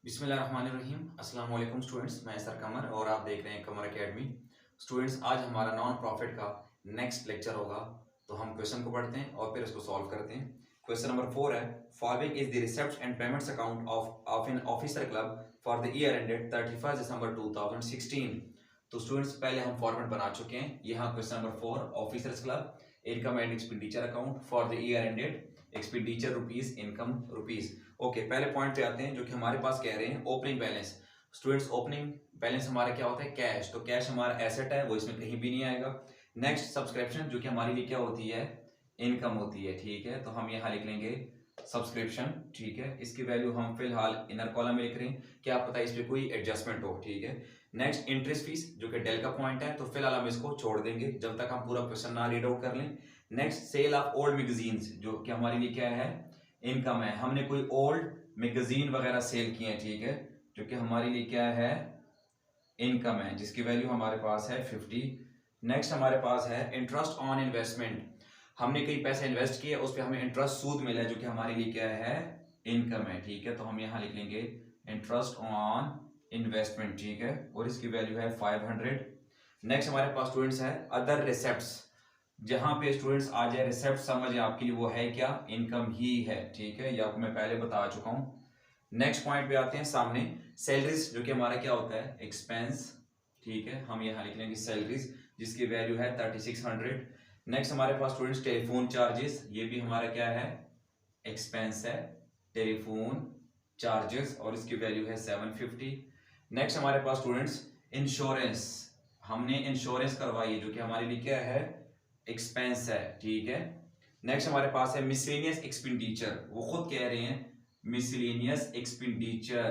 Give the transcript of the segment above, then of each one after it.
बिस्मिल्लाहिर्रहमानिर्रहीम। अस्सलाम वालेकुम स्टूडेंट्स, मैं सर कमर और आप देख रहे हैं कमर एकेडमी। स्टूडेंट्स, आज हमारा नॉन प्रॉफिट का नेक्स्ट लेक्चर होगा, तो हम क्वेश्चन को पढ़ते हैं और फिर इसको सॉल्व करते हैं। क्वेश्चन नंबर 4 है, following is the receipts and payments account of an officer club for the year ended 31 दिसंबर 2016। तो स्टूडेंट्स, पहले हम फॉर्मेट बना चुके हैं। यहाँ question number 4, officers club income and expenditure account for the year ended, expenditure rupees, income rupees. Okay, पहले point पे आते हैं जो कि हमारे पास कह रहे हैं opening balance. Students, opening balance हमारा क्या होता है? कैश। तो कैश हमारा एसेट है, वो इसमें कहीं भी नहीं आएगा। नेक्स्ट, सब्सक्रिप्शन जो कि हमारे लिए क्या होती है? इनकम होती है। ठीक है, तो हम यहाँ लिख लेंगे सब्सक्रिप्शन। ठीक है, इसकी वैल्यू हम फिलहाल इनर कॉलम में लिख रहे हैं, क्या पता इस पे कोई एडजस्टमेंट हो। ठीक है, नेक्स्ट इंटरेस्ट फीस जो कि डेल का पॉइंट है, तो फिलहाल हम इसको छोड़ देंगे जब तक हम पूरा क्वेश्चन ना रीड आउट कर लें। Next, sale of old magazines जो कि हमारे लिए क्या है? इनकम है। हमने कोई ओल्ड मैगजीन वगैरह सेल किए हैं। ठीक है, जो कि हमारे लिए क्या है? इनकम है, जिसकी वैल्यू हमारे पास है 50। नेक्स्ट हमारे पास है इंटरेस्ट ऑन इन्वेस्टमेंट। हमने कई पैसे इन्वेस्ट किए, उस पर हमें इंटरेस्ट सूद मिला है, जो कि हमारे लिए क्या है? इनकम है। ठीक है, तो हम यहाँ लिख लेंगे इंटरेस्ट ऑन इन्वेस्टमेंट। ठीक है, और इसकी वैल्यू है 500। नेक्स्ट हमारे पास स्टूडेंट्स है अदर रिसेप्ट्स। जहां पे स्टूडेंट्स आ जाए रिसेप्ट समझ आपके लिए वो है क्या? इनकम ही है। ठीक है, ये आपको मैं पहले बता चुका हूं। नेक्स्ट पॉइंट पे आते हैं सामने, सैलरीज जो कि हमारा क्या होता है? एक्सपेंस। ठीक है, हम यहाँ लिख लेंगे सैलरीज, जिसकी वैल्यू है 3600। नेक्स्ट हमारे पास स्टूडेंट्स टेलीफोन चार्जेस, ये भी हमारा क्या है? एक्सपेंस है, टेलीफोन चार्जेस, और इसकी वैल्यू है 750। नेक्स्ट हमारे पास स्टूडेंट्स इंश्योरेंस, हमने इंश्योरेंस करवाई है, जो कि हमारे लिए क्या है? एक्सपेंस है। ठीक है, नेक्स्ट हमारे पास है मिसलेनियस एक्सपेंडिचर, वो खुद कह रहे हैं मिसलेनियस एक्सपेंडिचर।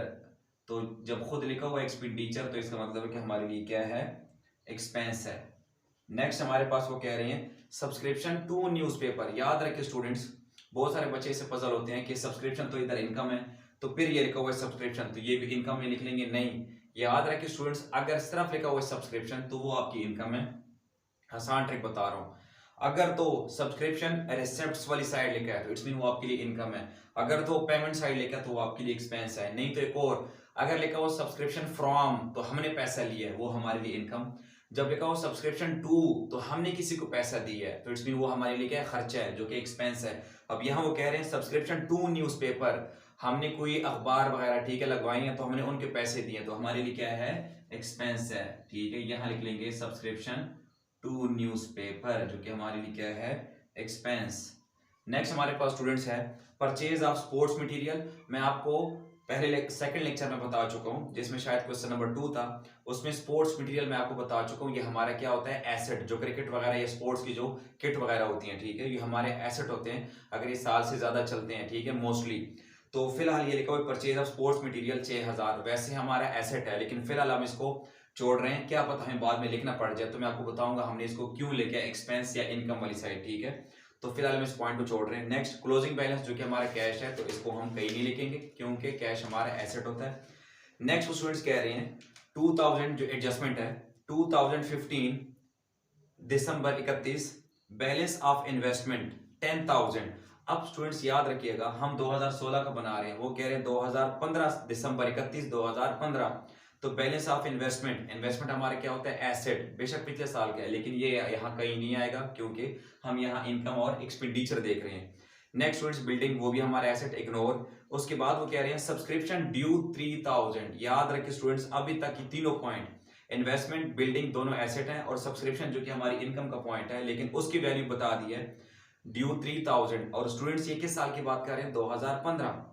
तो जब खुद लिखा हुआ एक्सपेंडिचर, तो इसका मतलब है कि हमारे लिए क्या है? एक्सपेंस है। नेक्स्ट हमारे पास वो कह रहे हैं सब्सक्रिप्शन टू न्यूज़पेपर। याद रखिए स्टूडेंट्स, बहुत सारे बच्चे इससे पजल होते हैं कि सब्सक्रिप्शन तो इधर इनकम है, तो फिर ये लिखा हुआ है सब्सक्रिप्शन, तो ये भी इनकम में लिख लेंगे? नहीं, याद रखिए स्टूडेंट्स, अगर सिर्फ लिखा हुआ है सब्सक्रिप्शन तो वो आपकी इनकम है। आसान ट्रिक बता रहा हूं, अगर तो सब्सक्रिप्शन रिसिप्ट्स वाली साइड लिखा है तो इट्स मीन वो आपके लिए इनकम है। अगर तो पेमेंट साइड लिखा है तो वो आपके लिए एक्सपेंस है। नहीं तो एक और, अगर लिखा हो सब्सक्रिप्शन फ्रॉम तो हमने पैसा लिया है, वो हमारे लिए इनकम। जब लिखा हो सब्सक्रिप्शन टू तो हमने किसी को पैसा दिया है, तो इट्स मीन वो हमारे लिए क्या है? खर्चा है, जो कि एक्सपेंस है। अब यहाँ वो कह रहे हैं सब्सक्रिप्शन टू न्यूज़पेपर, हमने कोई अखबार वगैरह ठीक है लगवाई है, तो हमने उनके पैसे दिए, तो हमारे लिए क्या है? एक्सपेंस है। ठीक है, यहाँ लिख लेंगे सब्सक्रिप्शन टू न्यूज़पेपर, जो कि हमारे लिए क्या है? एक्सपेंस। नेक्स्ट हमारे पास स्टूडेंट्स है परचेज ऑफ स्पोर्ट्स मटेरियल। मैं आपको पहले सेकंड लेक्चर में बता चुका हूं, जिसमें शायद क्वेश्चन नंबर 2 था, उसमें स्पोर्ट्स मटेरियल मैं आपको बता चुका हूं। ये हमारा क्या होता है? एसेट। जो क्रिकेट वगैरह या स्पोर्ट्स की जो किट वगैरह होती है, ठीक है, ये हमारे एसेट होते हैं अगर ये साल से ज्यादा चलते हैं। ठीक है, मोस्टली। तो फिलहाल ये लिखा हुआ परचेज ऑफ स्पोर्ट्स मटेरियल 6000, वैसे हमारा एसेट है, लेकिन फिलहाल हम इसको छोड़ रहे हैं, क्या पता हमें बाद में लिखना पड़ जाए, तो मैं आपको बताऊंगा हमने इसको क्यों लेके एक्सपेंस या इनकम वाली साइड। ठीक है, तो फिलहाल हम इस पॉइंट को छोड़ रहे हैं। नेक्स्ट, क्लोजिंग बैलेंस जो कि हमारा कैश है, तो इसको हम कहीं नहीं लिखेंगे क्योंकि कैश हमारा एसेट होता है। नेक्स्ट स्टूडेंट्स कह रहे हैं 2000 जो एडजस्टमेंट है, 2015 दिसंबर 31 बैलेंस ऑफ इन्वेस्टमेंट 10,000। अब स्टूडेंट्स याद रखिएगा, हम 2016 का बना रहे हैं, वो कह रहे हैं 2015 दिसंबर 31 2015। तो बैलेंस ऑफ इन्वेस्टमेंट, इन्वेस्टमेंट हमारे क्या होता है? एसेट। बेशक पिछले साल का है, लेकिन ये यहाँ कहीं नहीं आएगा क्योंकि हम यहाँ इनकम और एक्सपेंडिचर देख रहे हैं। नेक्स्ट स्टूडेंट्स, बिल्डिंग, वो भी हमारा एसेट, इग्नोर। उसके बाद वो कह रहे हैं सब्सक्रिप्शन ड्यू 3000। याद रखिए स्टूडेंट्स, अभी तक की तीनों पॉइंट, इन्वेस्टमेंट, बिल्डिंग, दोनों एसेट हैं, और सब्सक्रिप्शन जो कि हमारी इनकम का पॉइंट है, लेकिन उसकी वैल्यू बता दी है ड्यू 3000। और स्टूडेंट्स ये किस साल की बात कर रहे हैं? 2015।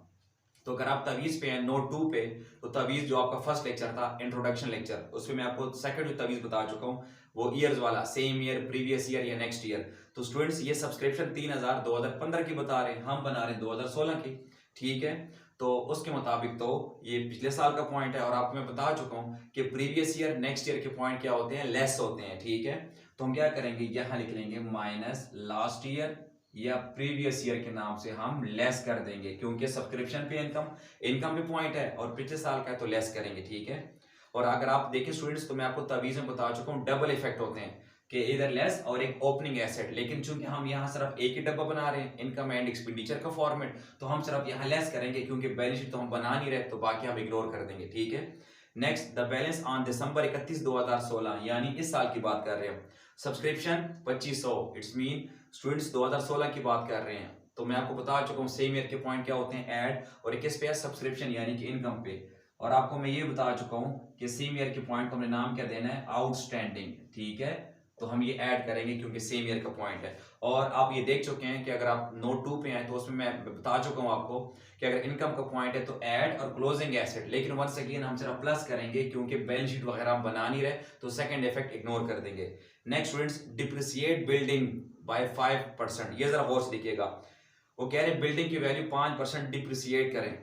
तो अगर आप तवीज पे हैं नोट 2 पे, तो तवीज जो आपका फर्स्ट लेक्चर था इंट्रोडक्शन लेक्चर, उसमें मैं आपको सेकंड जो तवीज बता चुका हूं, वो ईयर्स वाला, सेम ईयर, प्रीवियस ईयर या नेक्स्ट ईयर। तो स्टूडेंट्स ये सब्सक्रिप्शन 3000 2015 की बता रहे हैं, हम बना रहे हैं 2016 की। ठीक है, तो उसके मुताबिक तो ये पिछले साल का पॉइंट है, और आपको मैं बता चुका हूं कि प्रीवियस ईयर, नेक्स्ट ईयर के पॉइंट क्या होते हैं? लेस होते हैं। ठीक है, तो हम क्या करेंगे? यहां लिख लेंगे माइनस लास्ट ईयर या प्रीवियस ईयर के नाम से हम लेस कर देंगे, क्योंकि सब्सक्रिप्शन पे इनकम, इनकम पे पॉइंट है और पिछले साल का है, तो लेस करेंगे। ठीक है, और अगर आप देखें स्टूडेंट्स, तो मैं आपको तवीज में बता चुका हूं, डबल इफेक्ट होते हैं कि इधर लेस और एक ओपनिंग एसेट, लेकिन चूंकि हम यहाँ सिर्फ एक ही डब्बा बना रहे हैं इनकम एंड एक्सपेंडिचर का फॉर्मेट, तो हम सिर्फ यहाँ लेस करेंगे क्योंकि बैलेंस शीट तो हम बना नहीं रहे, तो बाकी हम इग्नोर कर देंगे, ठीक है। Next, the balance on December 31 2016, यानी इस साल की बात कर रहे हैं। सब्सक्रिप्शन 2500, इट्स मीन स्टूडेंट्स 2016 की बात कर रहे हैं। तो मैं आपको बता चुका हूँ सेम ईयर के पॉइंट क्या होते हैं, ऐड, और किस पे है, सब्सक्रिप्शन यानी कि इनकम पे। और आपको मैं ये बता चुका हूँ कि सेम ईयर के पॉइंट को हमने नाम क्या देना है, आउटस्टैंडिंग, ठीक है। तो हम ये ऐड करेंगे क्योंकि सेम ईयर का पॉइंट है। और आप ये देख चुके हैं कि अगर आप नोट 2 पे आए तो उसमें मैं बता चुका हूँ आपको कि अगर इनकम का पॉइंट है तो ऐड और क्लोजिंग एसेट, लेकिन वंस अगेन हम सिर्फ प्लस करेंगे क्योंकि बैलेंस शीट वगैरह हम बना नहीं रहे, तो सेकंड इफेक्ट इग्नोर कर देंगे। Next students, depreciate building bye 5%, ये जरा गौर से देखिएगा। वो कह रहे हैं बिल्डिंग की वैल्यू 5% डिप्रिसिएट करें।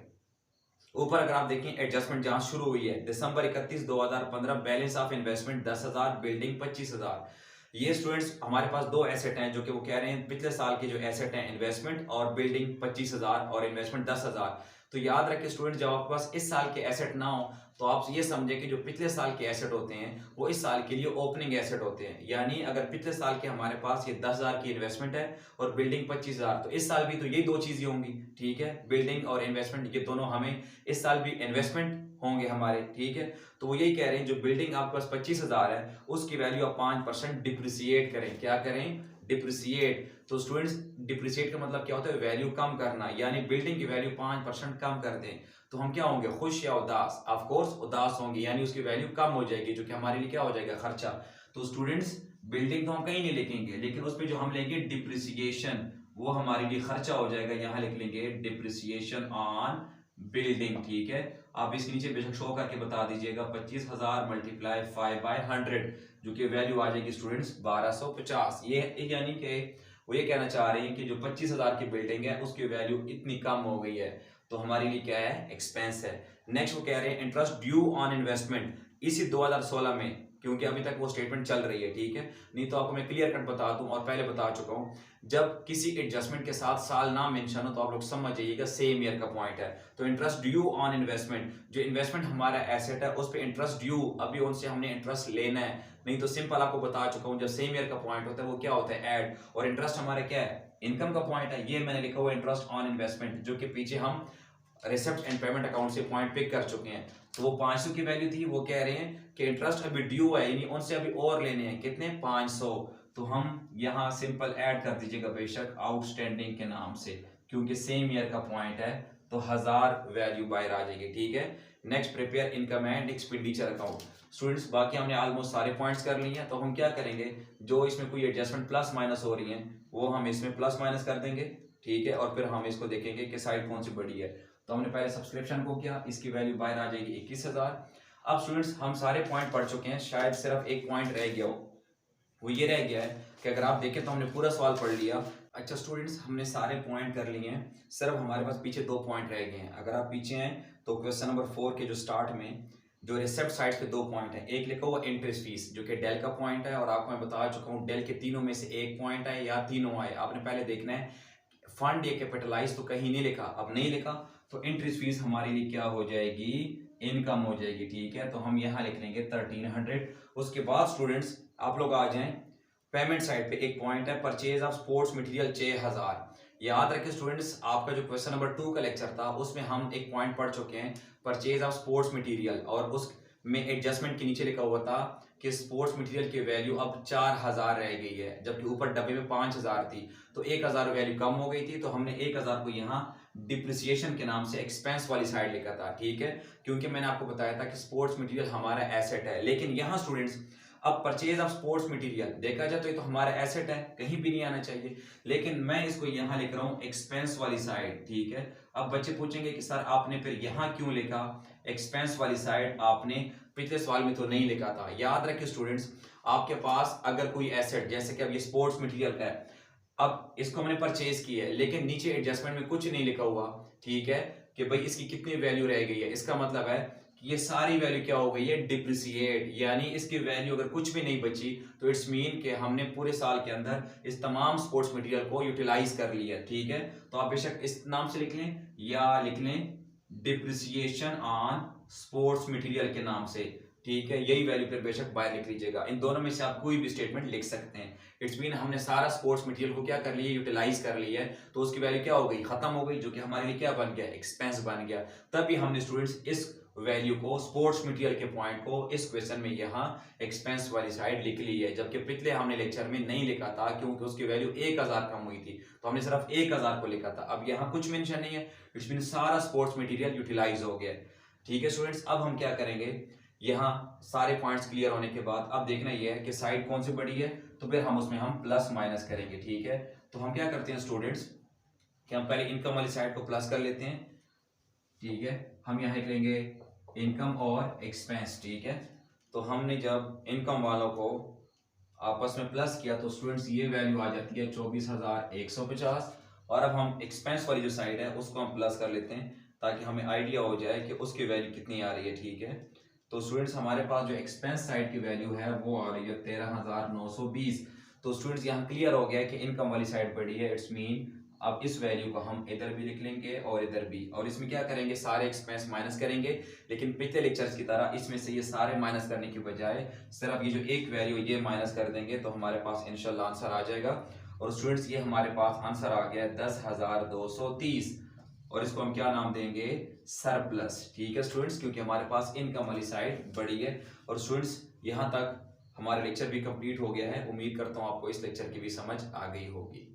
ऊपर अगर आप देखें एडजस्टमेंट जहां शुरू हुई है, दिसंबर 31 2015, बैलेंस ऑफ इन्वेस्टमेंट 10,000, बिल्डिंग 25,000। ये स्टूडेंट्स हमारे पास दो एसेट हैं जो कि वो कह रहे हैं पिछले साल के जो एसेट हैं इन्वेस्टमेंट और बिल्डिंग 25,000 और इन्वेस्टमेंट 10,000। तो याद रखिए स्टूडेंट, जब आपके पास इस साल के एसेट ना हो तो आप ये समझे कि जो पिछले साल के एसेट होते हैं वो इस साल के लिए ओपनिंग एसेट होते हैं। यानी अगर पिछले साल के हमारे पास ये 10,000 की इन्वेस्टमेंट है और बिल्डिंग 25,000, तो इस साल भी तो यही दो चीजें होंगी, ठीक है। बिल्डिंग और इन्वेस्टमेंट ये दोनों हमें इस साल भी इन्वेस्टमेंट होंगे हमारे, ठीक है। तो वो यही कह रहे हैं जो बिल्डिंग आपके पास 25,000 है उसकी वैल्यू आप 5% डिप्रिसिएट करें। क्या करें, डिप्रिसिएट। तो स्टूडेंट्स डिप्रिसिएट का मतलब क्या होता है, वैल्यू कम करना, यानी बिल्डिंग की वैल्यू 5% कम कर दें तो हम क्या होंगे, खुश या उदास। ऑफ कोर्स उदास होंगे, यानी उसकी वैल्यू कम हो जाएगी, जो कि हमारे लिए क्या हो जाएगा, खर्चा। तो स्टूडेंट्स बिल्डिंग तो हम कहीं नहीं लिखेंगे, लेकिन उस पर जो हम लेंगे डिप्रिसिएशन, वो हमारे लिए खर्चा हो जाएगा। यहाँ लिख लेंगे डिप्रिसिएशन ऑन बिल्डिंग, ठीक है। आप इसके नीचे बेशक शो करके बता दीजिएगा 25,000 मल्टीप्लाई 5/100, जो कि वैल्यू आ जाएगी स्टूडेंट्स 1250। ये यानी कि वो ये कहना चाह रहे हैं कि जो 25,000 की बिल्डिंग है उसकी वैल्यू इतनी कम हो गई है, तो हमारे लिए क्या है, एक्सपेंस है। नेक्स्ट वो कह रहे हैं इंटरेस्ट ड्यू ऑन इन्वेस्टमेंट, इसी 2016 में, क्योंकि अभी तक वो स्टेटमेंट चल रही है, ठीक है। नहीं तो आपको मैं क्लियर कट बता दूं, और पहले बता चुका हूं, जब किसी एडजस्टमेंट के साथ साल ना मेंशन हो तो आप लोग समझ जाइएगा सेम ईयर का पॉइंट है। तो इंटरेस्ट ड्यू ऑन इन्वेस्टमेंट, जो इन्वेस्टमेंट हमारा एसेट है उस पर इंटरेस्ट ड्यू, अभी उनसे हमने इंटरेस्ट लेना है। नहीं तो सिंपल आपको बता चुका हूं, जब सेम ईयर का पॉइंट होता है वो क्या होता है, ऐड, और इंटरेस्ट हमारा क्या है, इनकम का पॉइंट है। ये मैंने लिखा हुआ इंटरेस्ट ऑन इन्वेस्टमेंट, जो कि पीछे हम रिसिप्ट एंड पेमेंट अकाउंट से पॉइंट पिक कर चुके हैं। तो वो 500 की वैल्यू थी, वो कह रहे हैं कि इंटरेस्ट अभी ड्यू है, यानी उनसे अभी और लेने हैं, कितने, 500। तो हम यहाँ सिंपल ऐड कर दीजिएगा बेशक आउटस्टैंडिंग के नाम से, क्योंकि सेम ईयर का पॉइंट है, तो 1000 वैल्यू बाहर आ जाएगी, ठीक है। Next, prepare income and expenditure account. Students बाकी हमने ऑलमोस्ट सारे पॉइंट्स कर लिए हैं, तो हम क्या करेंगे, जो इसमें कोई एडजस्टमेंट प्लस माइनस हो रही है वो हम इसमें प्लस माइनस कर देंगे, ठीक है। और फिर हम इसको देखेंगे कि साइड कौन सी बड़ी है। तो हमने पहले सब्सक्रिप्शन को किया, इसकी वैल्यू बाहर आ जाएगी 21,000। अब स्टूडेंट्स हम सारे पॉइंट पढ़ चुके हैं, शायद सिर्फ एक पॉइंट रह गया हो, वो ये रह गया है कि अगर आप देखें तो हमने पूरा सवाल पढ़ लिया। अच्छा स्टूडेंट्स, हमने सारे पॉइंट कर लिए हैं, सिर्फ हमारे पास पीछे 2 पॉइंट रह गए हैं। अगर आप पीछे हैं तो क्वेश्चन नंबर 4 के जो स्टार्ट में जो रिसिप्ट साइड पे 2 पॉइंट है, एक लिखा हुआ इंटरेस्ट फीस, जो कि डेल का पॉइंट है, और आपको मैं बता चुका हूँ डेल के तीनों में से एक पॉइंट है या तीनों आए, आपने पहले देखना है। फंड या कैपिटलाइज तो कहीं नहीं लिखा, अब नहीं लिखा, तो इंटरेस्ट फीस हमारे लिए क्या हो जाएगी, इनकम हो जाएगी, ठीक है। तो हम यहाँ लिख लेंगे 1300। उसके बाद स्टूडेंट्स आप लोग आ जाएं पेमेंट साइड पे, एक पॉइंट है परचेज ऑफ स्पोर्ट्स मटेरियल 6000। याद रखें स्टूडेंट्स, आपका जो क्वेश्चन नंबर 2 का लेक्चर था उसमें हम एक पॉइंट पढ़ चुके हैं परचेज ऑफ स्पोर्ट्स मटेरियल, और उसमें एडजस्टमेंट के नीचे लिखा हुआ था कि स्पोर्ट्स मटेरियल की वैल्यू अब 4000 रह गई है, जबकि ऊपर डब्बे में 5000 थी, तो 1000 वैल्यू कम हो गई थी। तो हमने 1000 को यहाँ डिप्रिसिएशन के नाम से एक्सपेंस वाली साइड लिखा था, ठीक है, क्योंकि मैंने आपको बताया था कि स्पोर्ट्स मटेरियल हमारा एसेट है। लेकिन यहाँ स्टूडेंट्स अब परचेज ऑफ स्पोर्ट्स मटेरियल देखा जाए तो ये तो हमारा एसेट है, कहीं भी नहीं आना चाहिए, लेकिन मैं इसको यहाँ लिख रहा हूँ एक्सपेंस वाली साइड, ठीक है। अब बच्चे पूछेंगे कि सर आपने फिर यहाँ क्यों लिखा एक्सपेंस वाली साइड, आपने पिछले सवाल में तो नहीं लिखा था। याद रखिए स्टूडेंट्स, आपके पास अगर कोई एसेट, जैसे कि अब ये स्पोर्ट्स मटेरियल है, अब इसको मैंने परचेज किया है, लेकिन नीचे एडजस्टमेंट में कुछ नहीं लिखा हुआ, ठीक है, कि भाई इसकी कितनी वैल्यू रह गई है। इसका मतलब है कि ये सारी वैल्यू क्या हो गई है, डिप्रिसिएट, यानी इसकी वैल्यू अगर कुछ भी नहीं बची तो इट्स मीन कि हमने पूरे साल के अंदर इस तमाम स्पोर्ट्स मटेरियल को यूटिलाइज कर लिया, ठीक है। तो आप बेशक इस नाम से लिख लें या लिख लें डिप्रिसिएशन ऑन स्पोर्ट्स मटेरियल के नाम से, ठीक है, यही वैल्यू फिर बेशक बाहर लिख लीजिएगा। इन दोनों में से आप कोई भी स्टेटमेंट लिख सकते हैं। इट्स मीन हमने सारा स्पोर्ट्स मटेरियल को क्या कर लिया, यूटिलाइज कर लिया है, तो उसकी वैल्यू क्या हो गई, खत्म हो गई, जो कि हमारे लिए क्या बन गया, एक्सपेंस बन गया। तभी हमने स्टूडेंट्स इस वैल्यू को, स्पोर्ट्स मटेरियल के पॉइंट को इस क्वेश्चन में यहाँ एक्सपेंस वाली साइड लिख ली है, जबकि पिछले हमने लेक्चर में नहीं लिखा था क्योंकि उसकी वैल्यू 1000 कम हुई थी, तो हमने सिर्फ 1000 को लिखा था। अब यहाँ कुछ मेंशन नहीं है, इट्स मीन सारा स्पोर्ट्स मटेरियल यूटिलाइज हो गया। ठीक है स्टूडेंट्स, अब हम क्या करेंगे, यहाँ सारे पॉइंट्स क्लियर होने के बाद अब देखना यह है कि साइड कौन सी बड़ी है, तो फिर हम उसमें हम प्लस माइनस करेंगे। ठीक है, तो हम क्या करते हैं स्टूडेंट्स कि हम पहले इनकम वाली साइड को प्लस कर लेते हैं। ठीक है, हम यहाँ लिखेंगे इनकम और एक्सपेंस। ठीक है, तो हमने जब इनकम वालों को आपस में प्लस किया तो स्टूडेंट्स ये वैल्यू आ जाती है 24,150। और अब हम एक्सपेंस वाली जो साइड है उसको हम प्लस कर लेते हैं ताकि हमें आइडिया हो जाए कि उसकी वैल्यू कितनी आ रही है। ठीक है, तो स्टूडेंट्स हमारे पास जो एक्सपेंस साइड की वैल्यू है वो आ रही है 13,920। तो स्टूडेंट्स यहाँ क्लियर हो गया कि इनकम वाली साइड बड़ी है, इट्स मीन अब इस वैल्यू को हम इधर भी लिख लेंगे और इधर भी, और इसमें क्या करेंगे, सारे एक्सपेंस माइनस करेंगे। लेकिन पिछले लेक्चर्स की तरह इसमें से ये सारे माइनस करने की बजाय सिर्फ ये जो एक वैल्यू ये माइनस कर देंगे तो हमारे पास इंशाल्लाह आंसर आ जाएगा। और स्टूडेंट्स ये हमारे पास आंसर आ गया 10,230, और इसको हम क्या नाम देंगे, सरप्लस। ठीक है स्टूडेंट्स, क्योंकि हमारे पास इनकम वाली साइड बड़ी है। और स्टूडेंट्स यहाँ तक हमारा लेक्चर भी कंप्लीट हो गया है। उम्मीद करता हूँ आपको इस लेक्चर की भी समझ आ गई होगी।